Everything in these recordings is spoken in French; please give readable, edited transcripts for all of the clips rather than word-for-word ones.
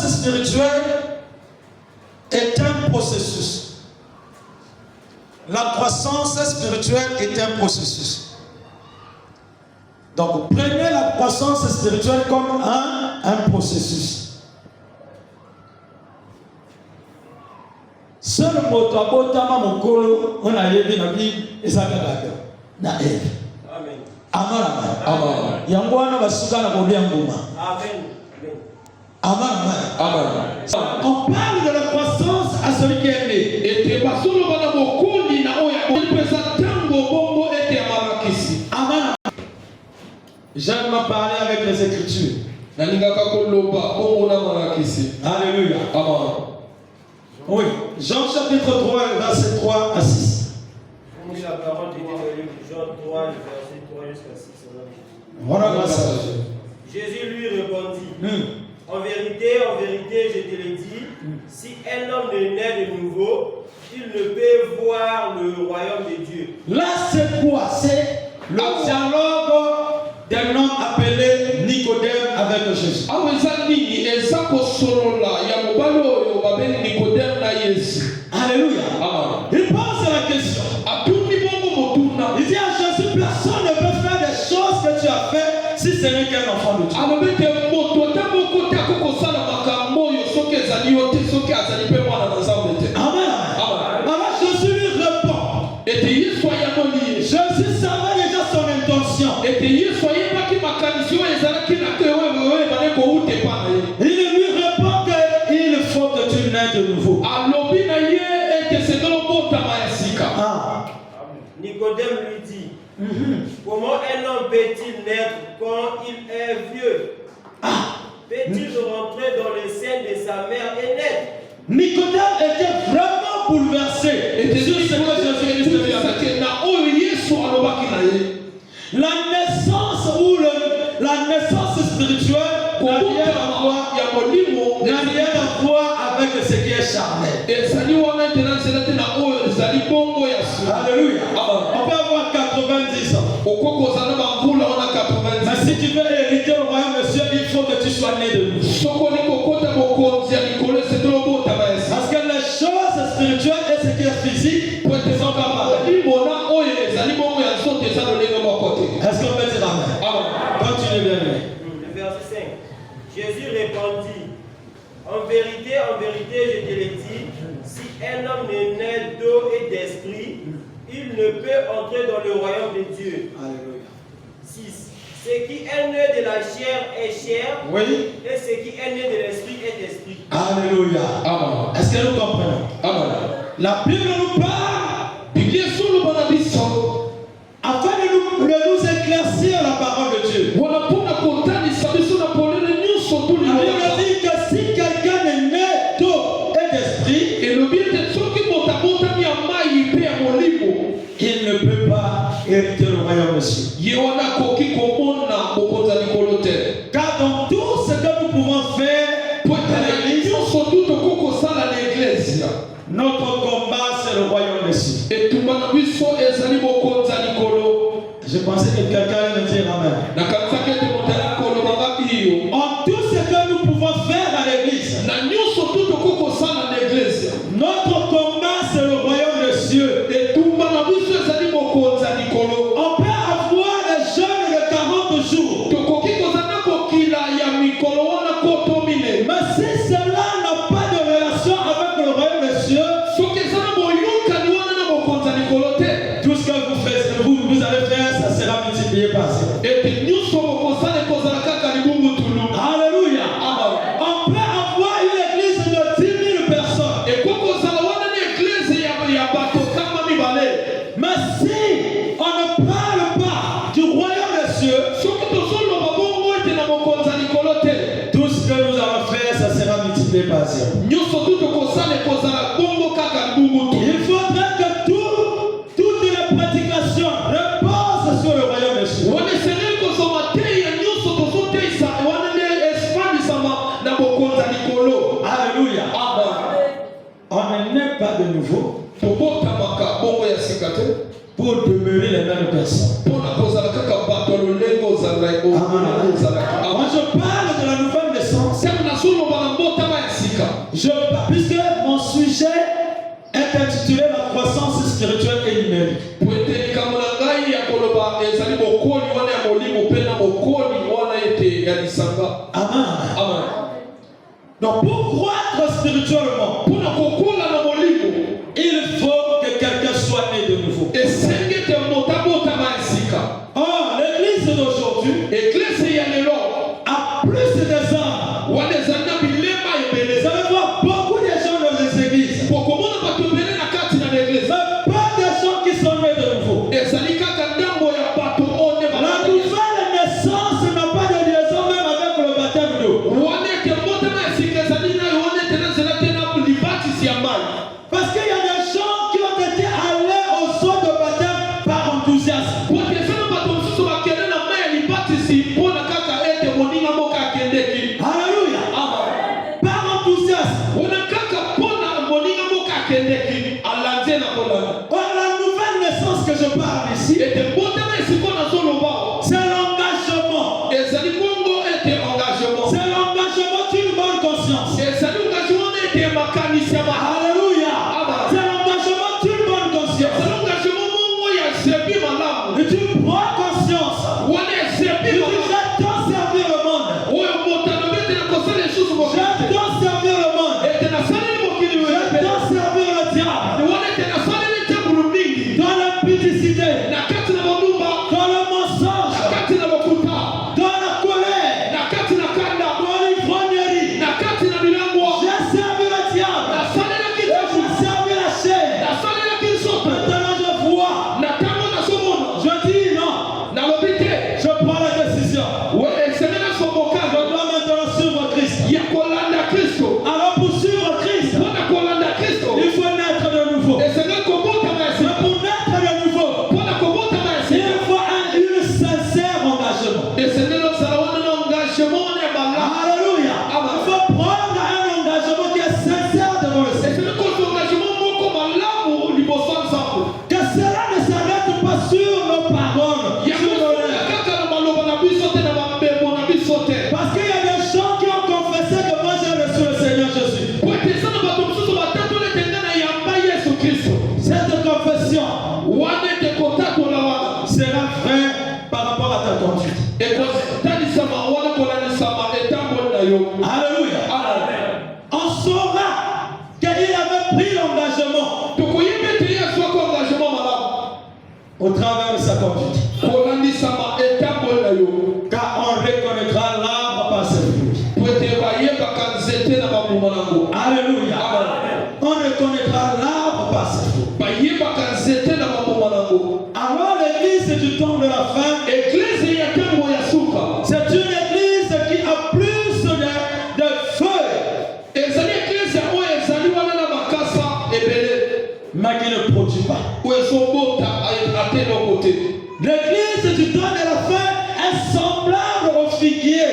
croissance spirituelle est un processus. La croissance spirituelle est un processus. Donc, prenez la croissance spirituelle comme un processus. Seul moto abotama mokolo on a yebi na bi ezakaka na Eve. Amen. Amen. Amen. Yango wana basuka na kolia ngoma. Amen. Amen. Amen. On parle de la croissance à celui qui est né. Et que basolo bana bokoni na oya on pesa tango bombo ete amalakisi. Amen. J'aime parler avec les Écritures. Na ningaka koloba bombo na malakisi. Alléluia. Amen. Oui, Jean chapitre 3, verset 3 à 6. La parole de Jean 3, verset 3 jusqu'à 6. Voilà, grâce à Dieu. Jésus lui répondit, en vérité, je te le dis, si un homme ne naît de nouveau, il ne peut voir le royaume de Dieu. Là, c'est quoi? C'est le dialogue d'un homme appelé Nicodème avec Jésus. Alléluia. Il pose la question. Il dit à Jésus, personne ne peut faire des choses que tu as fait si ce n'est qu'un enfant de Dieu. Amen. Alors Jésus lui répond. Jésus savait déjà son intention. Il lui répond qu'il faut que tu naisses de nouveau. Nicodème lui dit, comment un homme peut-il naître quand il est vieux? Peut-il rentrer dans le sein de sa mère et naître? Nicodème était vraiment bouleversé. Sur ce que Jésus dit. La naissance ou la naissance spirituelle n'a rien à voir avec ce qui est charnel. Alléluia. On peut avoir 90 ans. Mais si tu veux hériter le royaume de Dieu, il faut que tu sois né de nouveau. Parce que les choses spirituelles et ce qui est physique ne sont pas pareilles. Est-ce qu'on peut dire amen? Continuez bien. Le verset 5. Jésus répondit, en vérité, je te le dis, si un homme ne naît d'eau et d'esprit, il ne peut entrer dans le royaume de Dieu. Alléluia. 6. Ce qui est né de la chair est chair, oui. Et ce qui est né de l'esprit est esprit. Alléluia. Amen. Est-ce que nous comprenons? Amen. La Bible nous parle afin de nous éclaircir la parole de Dieu. La Bible dit que si quelqu'un est né d'eau et d'esprit, il ne peut pas hériter le royaume de Dieu. Car dans tout ce que nous pouvons faire pour l'église, notre combat c'est le royaume de Dieu. Je pensais que quelqu'un allait me dire amen. En tout ce que nous pouvons faire à l'église, notre combat c'est le royaume de Dieu. On peut avoir des jeunes de 40 jours. Mais si cela n'a pas de relation avec le royaume de Dieu, tout ce que vous faites, vous allez faire, ça sera multiplié par ça. Alléluia. On peut avoir une église de 10 000 personnes. Mais si on ne parle pas du royaume de Dieu, tout ce que nous allons faire, ça sera multiplié par ça. Il faudrait que toute la prédication repose sur le royaume de Dieu. Alléluia. On ne naît pas de nouveau pour demeurer les mêmes personnes. Moi je parle de la nouvelle naissance Puisque mon sujet est intitulé La croissance spirituelle et numérique. Amen. Amen. Donc pour croître spirituellement, il faut que quelqu'un soit né de nouveau. Or, l'église d'aujourd'hui a plus des âmes. Vous allez voir beaucoup de gens dans les églises. Mais pas des gens qui sont nés de nouveau. La nouvelle naissance n'a pas de liaison même avec le baptême d'eau. Parce qu'il y a des gens qui ont été allés au saut de baptême par enthousiasme. Alléluia. Par enthousiasme. La nouvelle naissance que je parle ici, c'est l'engagement. C'est l'engagement d'une bonne conscience. Alléluia. C'est l'engagement d'une bonne conscience. Et tu prends conscience. Tu dis, j'attends servir le monde. J'attends servir le monde. J'attends servir le diable. Dans l'impudicité, dans le mensonge, dans la colère, dans l'ivrognerie. J'ai servi le diable. J'ai servi la chair. Maintenant je vois. Je dis non. Je prends la décision. Je dois maintenant suivre Christ. Alors pour suivre Christ, il faut naître de nouveau. Mais pour naître de nouveau, il faut un sincère engagement. Alléluia. Il faut prendre un engagement qui est sincère devant le Seigneur. Que cela ne s'arrête pas sur nos paroles, sur nos lèvres. Parce qu'il y a des gens qui ont confessé que moi j'ai reçu le Seigneur Jésus. Cette confession sera vraie par rapport à ta conduite. Alléluia. On saura qu'il avait pris l'engagement au travers de sa conduite. Car on reconnaîtra l'arbre par ses fruits. Alléluia. On reconnaîtra l'arbre par ses fruits. Alors l'église du temps de la fin, c'est une église qui a plus de feuilles, mais qui ne produit pas. L'église du temps de la fin est semblable au figuier.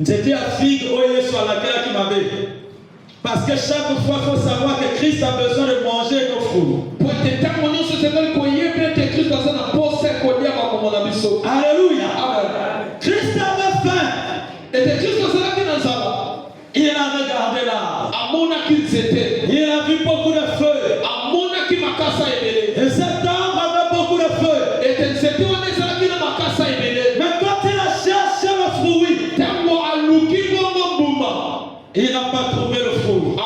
C'était à figue sur laquelle qui m'avait. Parce que chaque fois, il faut savoir que Christ a besoin de manger nos fruits. Alléluia. Christ avait faim. Il avait gardé l'arbre. Il a vu beaucoup de feuilles. Et cet arbre avait beaucoup de feuilles. Mais quand il a cherché le fruit, il n'a pas trouvé le fruit.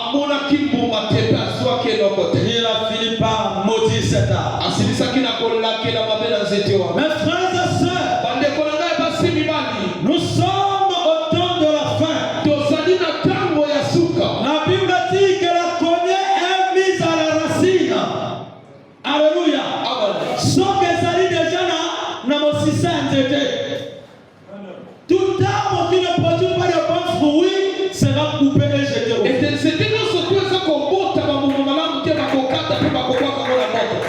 Il a fini par maudire cet arbre. Mes frères et sœurs, nous sommes au temps de la fin. La Bible dit que la cognée est mise à la racine. Alléluia. Sauf que ça dit déjà dans mon système. Tout arbre qui ne produit pas de bons fruits sera coupé et jeté au feu.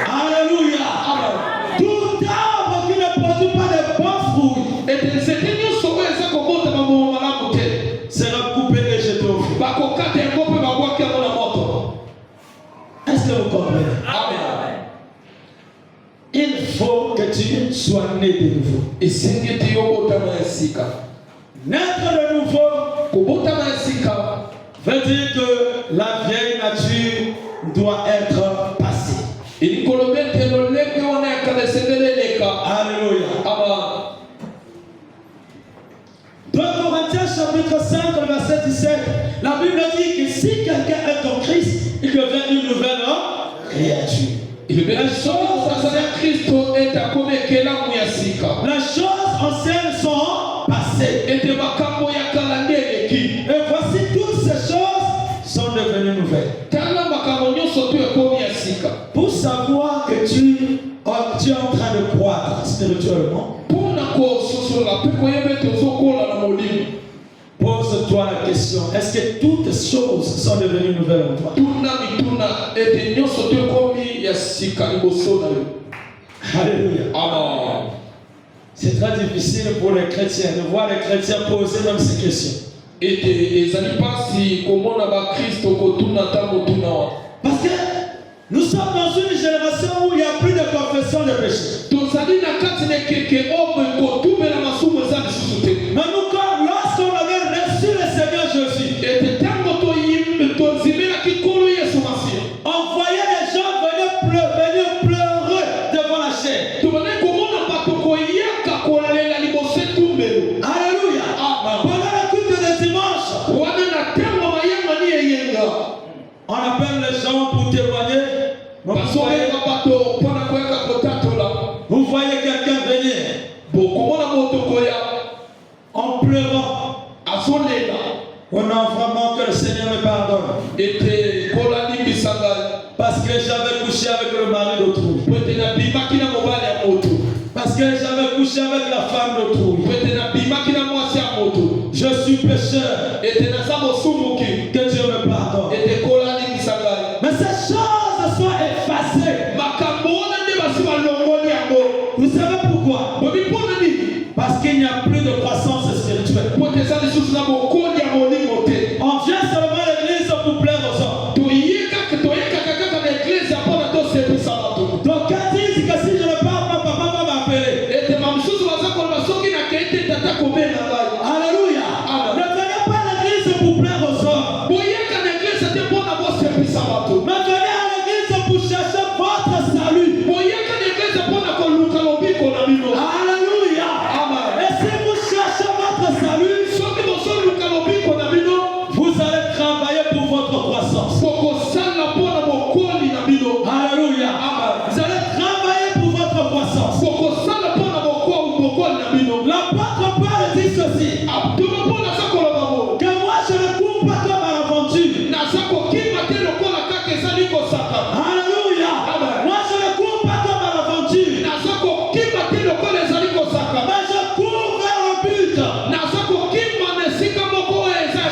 Alléluia. Tout arbre qui ne produit pas de bons fruits sera coupé et jeté au feu. Est-ce que vous comprenez? Amen. Il faut que tu sois né de nouveau. Naître de nouveau veut dire que la vieille nature doit être passée. Alléluia. Amen. 2 Corinthiens chapitre 5, verset 17. La Bible dit que si quelqu'un est en Christ, il devient une nouvelle créature. Les choses anciennes sont passées. Et voici toutes ces choses sont devenues nouvelles. Pour savoir que tu es en train de croître spirituellement, pose-toi la question, est-ce que toutes choses sont devenues nouvelles en toi? Alléluia. Amen. C'est très difficile pour les chrétiens de voir les chrétiens poser même ces questions. Parce que nous sommes dans une génération où il n'y a plus de confession de péché. Mais nous, lorsqu'on avait reçu le Seigneur Jésus, on voyait les gens venir pleurer devant la chair. Alléluia. Pendant le culte de dimanche, on appelle les gens pour témoigner. Vous voyez quelqu'un venir en pleurant. On a vraiment que le Seigneur me pardonne. Parce que j'avais couché avec le mari d'autrui. Parce que j'avais couché avec la femme d'autrui. Je suis pécheur. Que Dieu me pardonne. Mais ces choses soient effacées. Vous savez pourquoi? Parce qu'il n'y a plus de croissance spirituelle. On vient seulement à l'église pour plaire aux hommes. Donc quand ils disent que si je ne parle pas, papa va m'appeler. Alléluia. Ne venez pas à l'église pour plaire aux hommes. Mais venez à l'église pour chercher votre salut. Alléluia. Et si vous cherchez votre salut, vous allez travailler pour votre croissance. Alléluia. Vous allez travailler pour votre croissance. L'apôtre Paul dit ceci. Que moi je ne cours pas comme à l'aventure. Alléluia. Moi je ne cours pas comme à l'aventure. Mais je cours vers le but. Je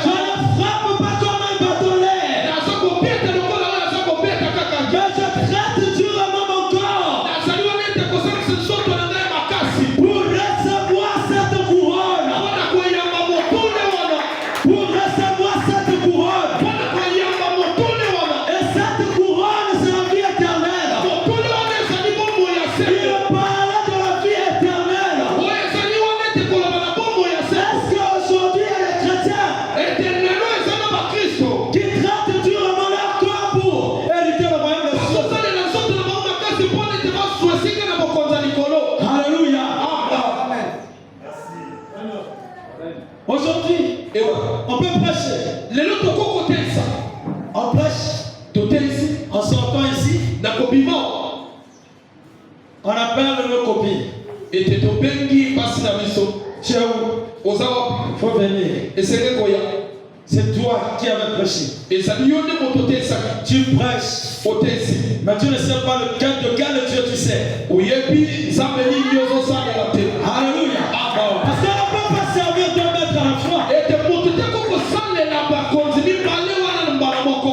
ne frappe pas comme un bâtonnet. Mais je traite durement mon corps pour recevoir cette couronne. Pour recevoir cette couronne. Et cette couronne, c'est la vie éternelle. Il parlait de la vie éternelle. Est-ce qu'aujourd'hui, il y a des chrétiens qui traitent durement leur corps pour hériter le royaume des cieux? Alléluia. Aujourd'hui, on peut prêcher. On prêche en sortant ici. On appelle nos copines. Chez vous, il faut venir. C'est toi qui avais prêché. Tu prêches, mais tu ne sais pas de quel Dieu tu sais. Alléluia. Parce qu'on ne peut pas servir deux maîtres à la fois.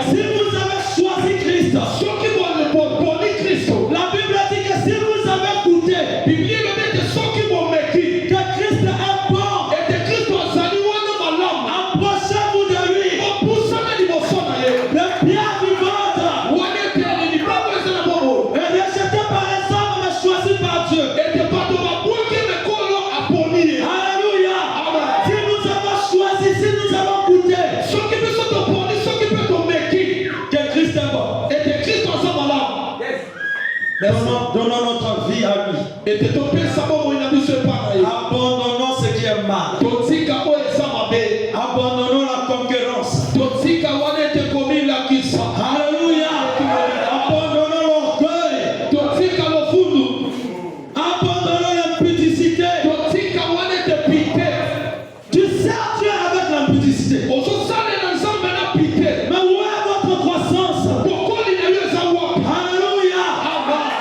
Si vous avez choisi Christ, la Bible dit que si vous avez goûté que Christ est bon, approchez-vous de lui. Le bien vivant est rejeté par les hommes, mais choisi par Dieu. obéir. Alléluia. Amen. Si nous avons choisi, si nous avons goûté Ce qui peut se opposer, ce qui peut te mettre, que Christ est bon, et que Christ ensemble là. donnons notre vie à lui. Et te topé ça bon il a dit ce pareil. Abandonnons ce qui est mal. Totika o esa mabe. Abandonnons la concurrence. Totika wane te komi la kisa. Alléluia. Abandonnons l'orgueil. Totika lo fundu. Abandonnons l'impudicité. Totika wane te pite. Tu sers Dieu avec l'impudicité. Oso sale na nzambe na pite. Mais où est votre croissance? Bokoli na yo za wapi? Alléluia.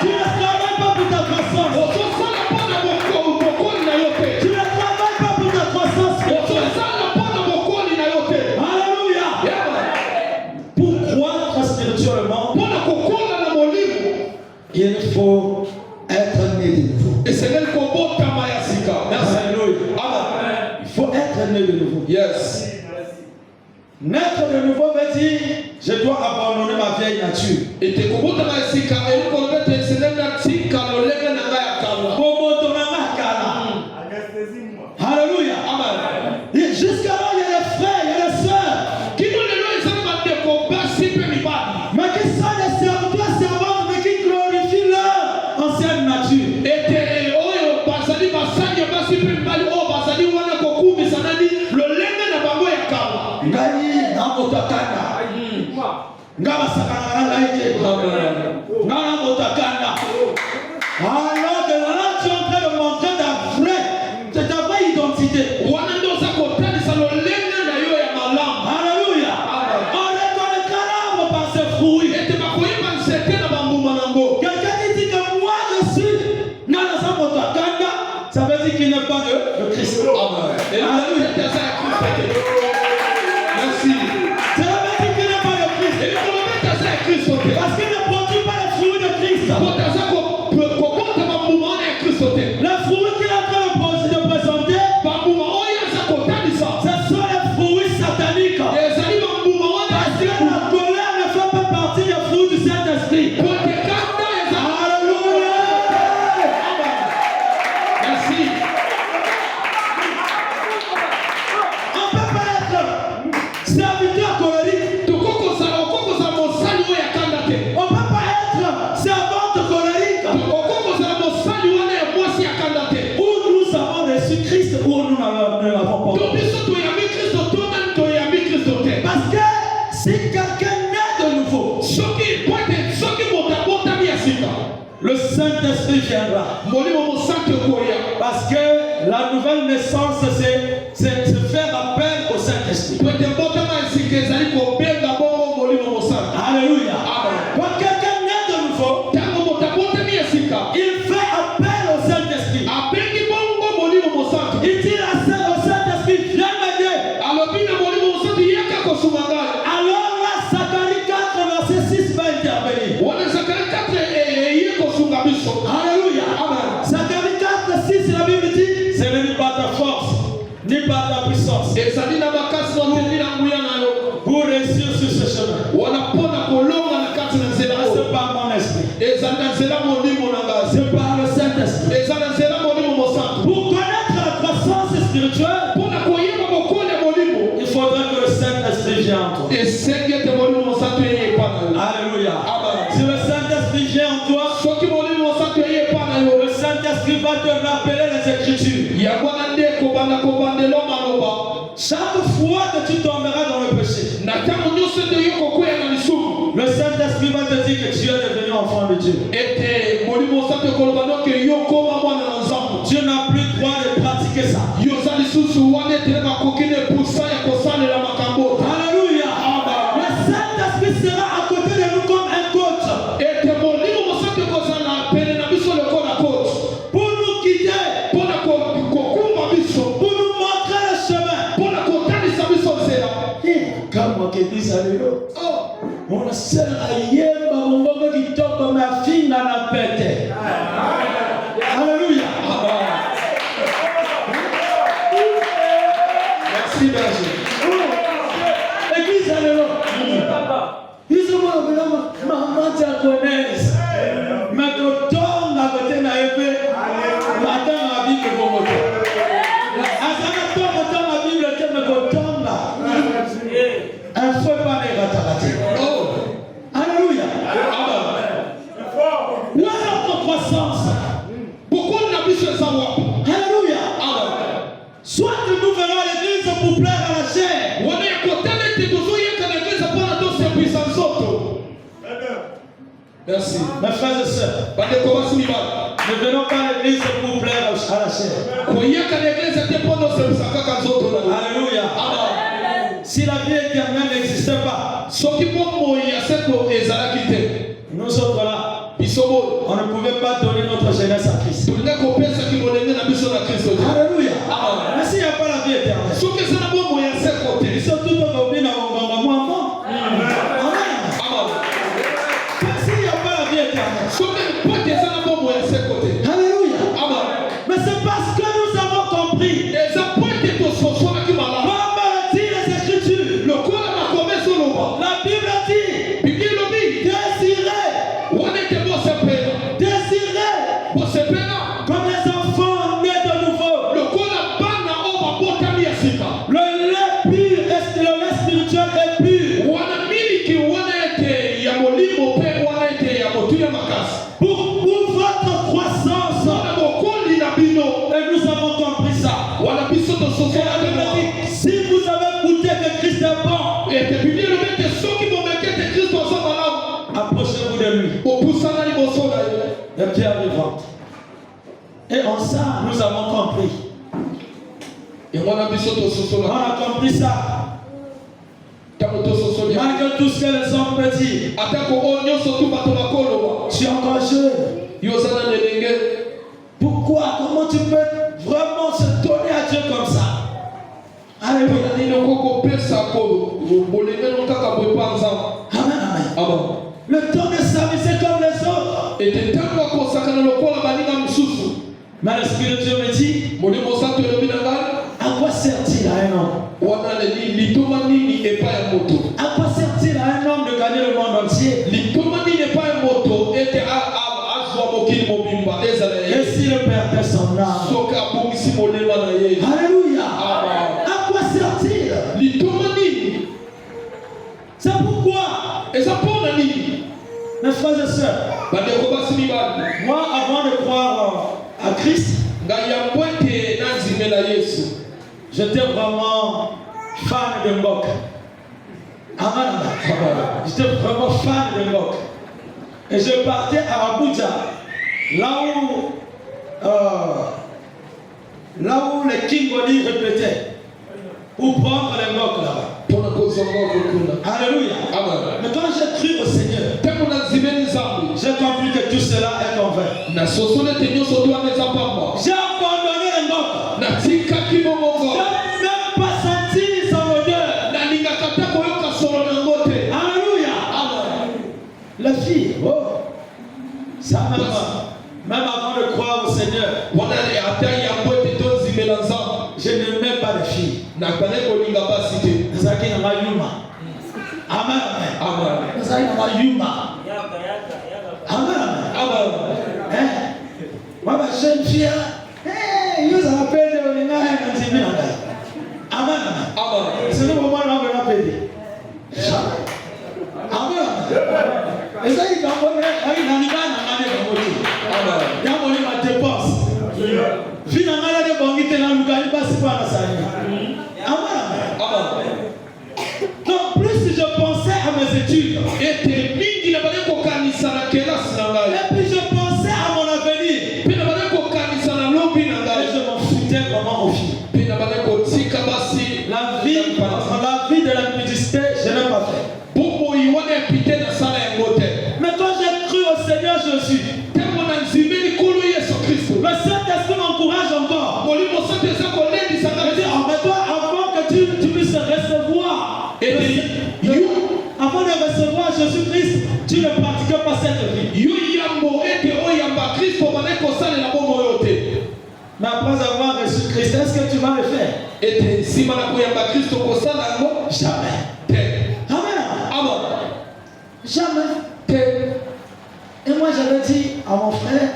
Tu ne travailles pas pour ta croissance. Oso sale pa na bokoli na yo te. Tu ne travailles pas pour ta croissance. Oso sale pa na bokoli na yo te. Alléluia. Pour croître spirituellement, Pona kokola na molimo. il faut être né de nouveau. Et c'est elle ko bota mayasika. Merci. Alléluia. Amen. Il faut être né de nouveau. Yes. Naître de nouveau veut dire je dois abandonner ma vieille nature. Et te kobota mayasika el ko beta c'est na tika lo lenga na ngaya kala. Alléluia. Amen. Et jusqu'à là, il y a les frères, il y a les sœurs. Qui nous le lois ça va te combat si peu mi ba. Mais qui sont les serviteurs, servantes, mais qui glorifient leur ancienne nature. Et te oyo basali basanya basi peu mi ba o basali wana ko kumi sanani lo lenga na bango ya kala. Ngai na motakana. Ngaba sakana na ngai te. Ngana motakana. Alors que là, tu es en train de montrer ta vraie identité. Wana ndo za kotani sa lo lenga na yo ya malamu. Alléluia. On reconnaîtra l'arbre par ses fruits. Et te bakoyeba nzete na bambuma nango. Quelqu'un qui dit que moi je suis Nana Motakanga, ça veut dire qu'il n'est pas de Christ. Amen. Alléluia. Merci. Ça veut dire qu'il n'est pas de Christ. Parce qu'il ne produit pas les fruits de Christ. Les fruits qu'il est en train de présenter, ce sont les fruits sataniques. Parce que la colère ne fait pas partie des fruits du Saint-Esprit. Alléluia. Merci. On ne peut pas être serviteur colérique. On ne peut pas être servante colérique. Où nous avons reçu Christ, où nous ne l'avons pas. Parce que si quelqu'un naît de nouveau, le Saint-Esprit viendra. Parce que la nouvelle naissance, c'est faire appel au Saint-Esprit. Alléluia. Quand quelqu'un naît de nouveau, il fait appel au Saint-Esprit. Il dit au Saint-Esprit, viens m'aider. Alors là, Zacharie 4, verset 6 va intervenir. Alléluia. Zacharie 4, 6, la Bible dit, ce n'est pas ta force, ni par ta puissance pour réussir sur ce chemin. C'est par mon esprit. C'est par le Saint-Esprit. Pour connaître la croissance spirituelle, il faudrait que le Saint-Esprit vienne en toi. Alléluia. Si le Saint-Esprit vient en toi, le Saint-Esprit va te rappeler les Écritures. Chaque fois que tu tomberas dans le péché, le Saint-Esprit va te dire que tu es devenu enfant de Dieu. Tu n'as plus le droit de pratiquer ça. Alléluia. Le Saint-Esprit sera à côté de nous comme un coach. Pour nous guider, pour nous montrer le chemin. Comme on dit ça, on sert à yemba, on va qui tombe comme ma fille dans la pète. Alléluia. Merci, Berger. Église, alléluia. Ils sont maman, tu la connais. Mais quand on a côté na épée, attends ma vie que vous montez. plaire à la chair. Merci. Mes frères et sœurs, ne venons pas à l'église pour plaire à la chair. Alléluia. Si la vie éternelle n'existait pas, nous autres là, on ne pouvait pas donner notre jeunesse à Christ. Alléluia. Mais s'il n'y a pas la vie éternelle, ils sont tous obéis à mon enfant. S'il n'y a pas la vie éternelle, alléluia. Mais c'est parce que nous avons compris. La Bible dit, désirez comme les enfants nés de nouveau. Le lait pur, le lait spirituel est pur. Pour votre croissance. Et nous avons compris ça. Et la Bible dit, si vous avez goûté que Christ est bon, approchez-vous de lui. Le pierre vivante. Et en ça, nous avons compris. On a compris ça. Malgré tout ce que les hommes peuvent dire, tu es encore jeune. Pourquoi? Comment tu peux vraiment se donner à Dieu comme ça? Alléluia. Amen. Le temps de s'amuser comme les autres. Mais le Spirit de Dieu me dit, à quoi sert-il à un homme? À quoi sert-il à un homme de gagner le monde entier? Et s'il perdait son âme? Alléluia. À quoi sert-il? C'est pourquoi, mes frères et sœurs, moi avant de croire à Christ, j'étais vraiment fan de Mbok. Amen. J'étais vraiment fan de Mbok. Et je partais à Abuja, là où les Kingoli répétaient, pour prendre les Mbok là-bas. Alléluia. Mais quand j'ai cru au Seigneur, j'ai compris que tout cela est en vain. J'ai abandonné les Mbok. Je n'ai même pas senti son odeur. Alléluia. La fille, ça même avant de croire au Seigneur, je n'aimais pas les filles. Amen. Moi, ma jeune fille, vous appelez de l'Olina et de l'Olina. Amen. C'est le moment où on va l'appeler. Amen. Et ça, il va voir, il n'a pas de dépense. Finalement, il y a des banques qui sont là, il passe par la salle. Amen. Donc, plus je pensais à mes études, et puis je pensais à mon avenir, et je m'en foutais vraiment aux filles. La vie de l'impudicité, je n'ai pas fait. Mais quand j'ai cru au Seigneur Jésus, le Saint-Esprit m'encourage encore. Il dit, mais toi, avant que tu puisses recevoir, avant de recevoir Jésus-Christ, tu ne pratiquais pas cette vie. Mais après avoir reçu Christ, est-ce que tu vas le faire? Jamais. Amen. Jamais. Et moi j'avais dit à mon frère,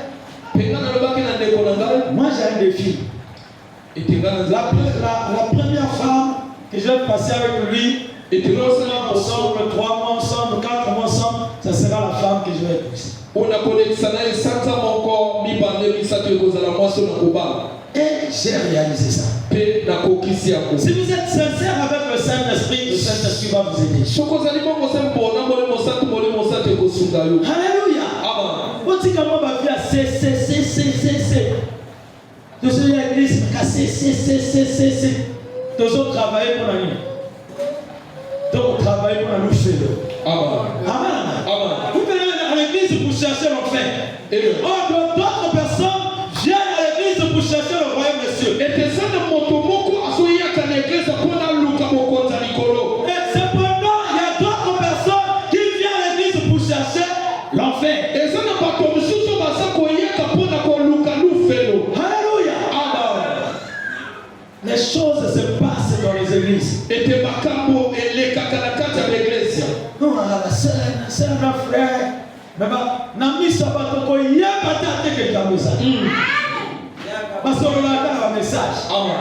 moi j'ai un défi. La première femme que je vais passer avec lui, ensemble, 3 mois ensemble, 4 mois ensemble, ça sera la femme que je vais épouser. Et j'ai réalisé ça. Si vous êtes sincère avec le Saint-Esprit va vous aider. Alléluia. On dit comment va faire c'est. Nous sommes à l'église, c'est. Nous sommes travaillés pour la nuit. Donc, travailler pour la louche. Amen. Vous venez à l'église pour chercher l'enfer. Or, d'autres personnes viennent à l'église pour chercher le royaume de Dieu. Et cependant, il y a d'autres personnes qui viennent à l'église pour chercher l'enfer. Alléluia. Les choses se passent dans les églises. Non, c'est un frère. Mais Nami Sabatoko, il y a pas de quelqu'un comme ça. Parce qu'on a un message.